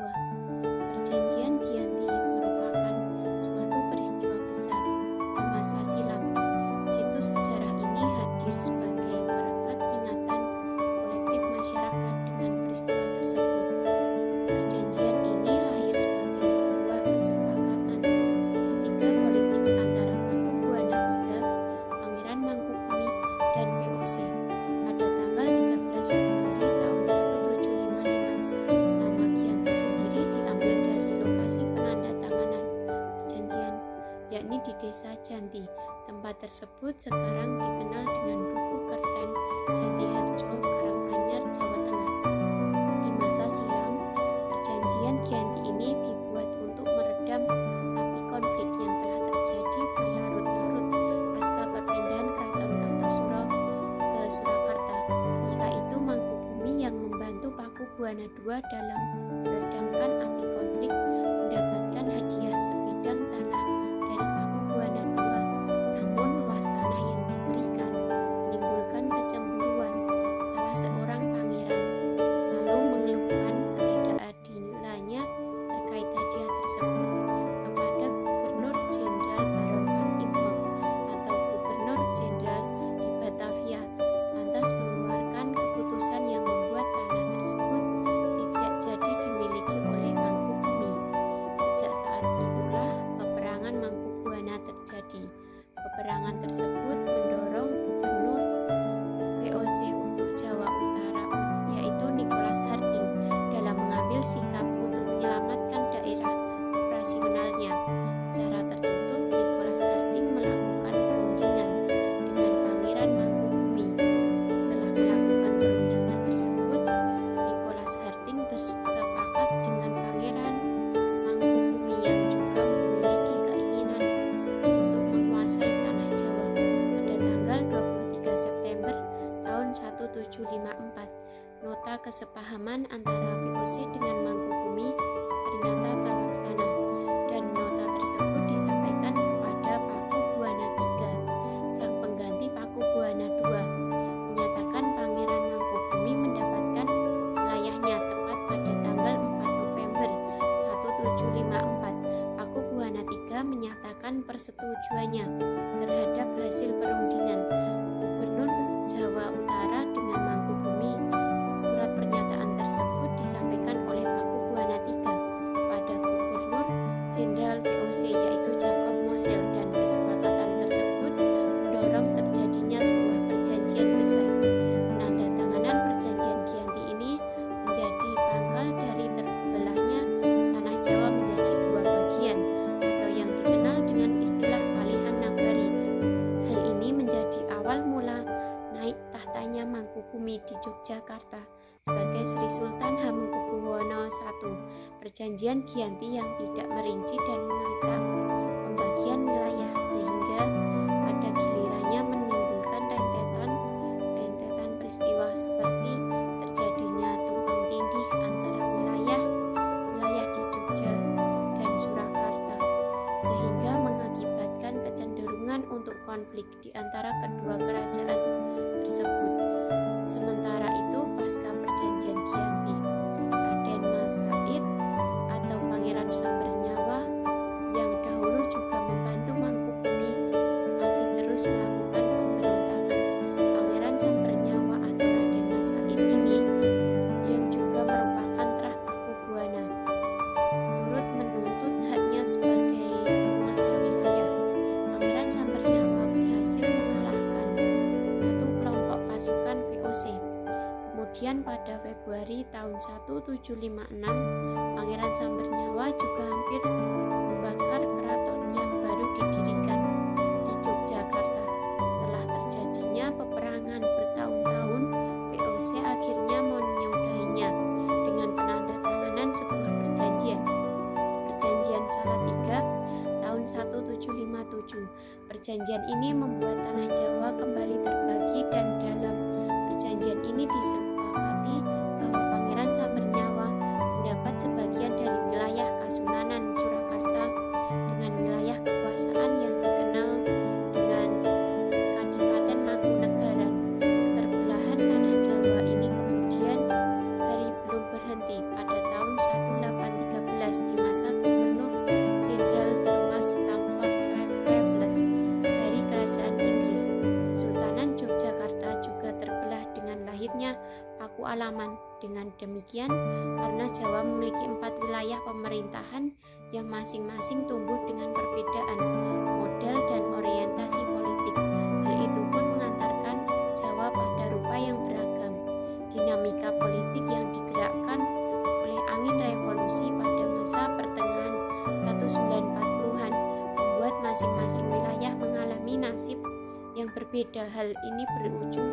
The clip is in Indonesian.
Jawa. Perjanjian Giyanti merupakan suatu peristiwa besar di masa silam. Situs sejarah ini hadir sebagai perekat ingatan kolektif masyarakat dengan peristiwa tersebut. Perjanjian ini lahir sebagai sebuah kesepakatan segitiga politik antara Paku Buwana III, Pangeran Mangkubumi, dan VOC pada tanggal 13 Februari tahun 1755. Nama Giyanti sendiri diambil dari lokasi penandatanganan perjanjian, yakni di Desa Janti. Tempat tersebut sekarang dikenal dengan Dukuh Kerten, Jantiharjo, Karanganyar, Jawa Tengah. Di masa silam, perjanjian Giyanti ini dibuat untuk meredam api konflik yang telah terjadi berlarut-larut pasca perpindahan Keraton Kartosuro ke Surakarta. Ketika itu Mangkubumi yang membantu Paku Buwana II dalam meredamkan api konflik mendapatkan hadiah sebidang tanah dari Paku Buwana II. Namun luas tanah yang diberikan menimbulkan kecemburuan salah seorang pangeran, lalu mengeluhkan ketidakadilannya terkait hadiah tersebut kepada Gubernur Jenderal Baron van Imhoff atau Gubernur Jenderal di Batavia, lantas mengeluarkan keputusan yang membuat tanah tersebut tidak jadi dimiliki oleh Mangkubumi. Sejak saat itulah peperangan Mangkubuana terjadi. Peperangan tersebut mendorong Gubernur VOC untuk Jawa Utara, yaitu Nicholas Harting, dalam mengambil sikap untuk menyelamatkan daerah operasionalnya. Secara tertutup, Nicholas Harting melakukan perundingan dengan Pangeran Mangkubumi. Setelah melakukan perundingan tersebut, Nicholas Harting bersepakat dengan Pangeran Mangkubumi yang juga memiliki keinginan untuk menguasai tanah Jawa. Pada tanggal 23 September tahun 1754, nota kesepahaman antara VOC dengan Mangkubumi ternyata terlaksana, dan nota tersebut disampaikan kepada Paku Buwana III, sang pengganti Paku Buwana II, menyatakan Pangeran Mangkubumi mendapatkan wilayahnya tepat pada tanggal 4 November 1754. Paku Buwana III menyatakan persetujuannya terhadap hasil perundingan Gubernur Jawa Utara dengan Mangkubumi. Surat pernyataan tersebut disampaikan oleh Paku Buwana III pada Gubernur Jenderal VOC, yaitu Jacob Moser, dan kesepakatan tersebut mendorong terjadinya sebuah perjanjian besar. Penandatanganan perjanjian Giyanti ini menjadi pangkal dari terbelahnya tanah Jawa menjadi dua bagian, atau yang dikenal dengan istilah Palihan Nagari. Hal ini menjadi awal mula naik tahtanya Mangkubumi di Yogyakarta sebagai Sri Sultan Hamengkubuwono I. Perjanjian Giyanti yang tidak merinci dan mengacak pembagian wilayah sehingga pada gilirannya menimbulkan rentetan peristiwa seperti terjadinya tumpang tindih antara wilayah di Jogja dan Surakarta, sehingga mengakibatkan kecenderungan untuk konflik di antara kedua kerajaan tersebut. Sementara itu, pasca perjanjian Giyanti, Raden Mas Said atau Pangeran Sambernyawa yang dahulu juga membantu Mangkubumi masih terus melakukan pemberontakan. Pangeran Sambernyawa atau Raden Mas Said ini, yang juga merupakan terah Paku Buwana, turut menuntut haknya sebagai penguasa wilayah. Pangeran Sambernyawa berhasil mengalahkan satu kelompok pasukan VOC. Kemudian pada Februari tahun 1756, Pangeran Sambernyawa juga hampir membakar keraton yang baru didirikan di Yogyakarta. Setelah terjadinya peperangan bertahun-tahun, VOC akhirnya menyudahinya dengan penandatanganan sebuah perjanjian. Perjanjian Salatiga tahun 1757. Perjanjian ini membuat tanah Jawa kembali terbagi, dan dalam perjanjian ini disepakati bahwa Pangeran Sambernyawa mendapat sebagian dari wilayah Kasunanan Surakarta dengan wilayah kekuasaan yang dikenal dengan Kadipaten Mangkunegaran. Keterbelahan tanah Jawa ini kemudian belum berhenti. Pada tahun 1833 dengan demikian karena Jawa memiliki 4 wilayah pemerintahan yang masing-masing tumbuh dengan perbedaan model dan orientasi politik. Hal itu pun mengantarkan Jawa pada rupa yang beragam. Dinamika politik yang digerakkan oleh angin revolusi pada masa pertengahan 1940-an membuat masing-masing wilayah mengalami nasib yang berbeda. Hal ini berujung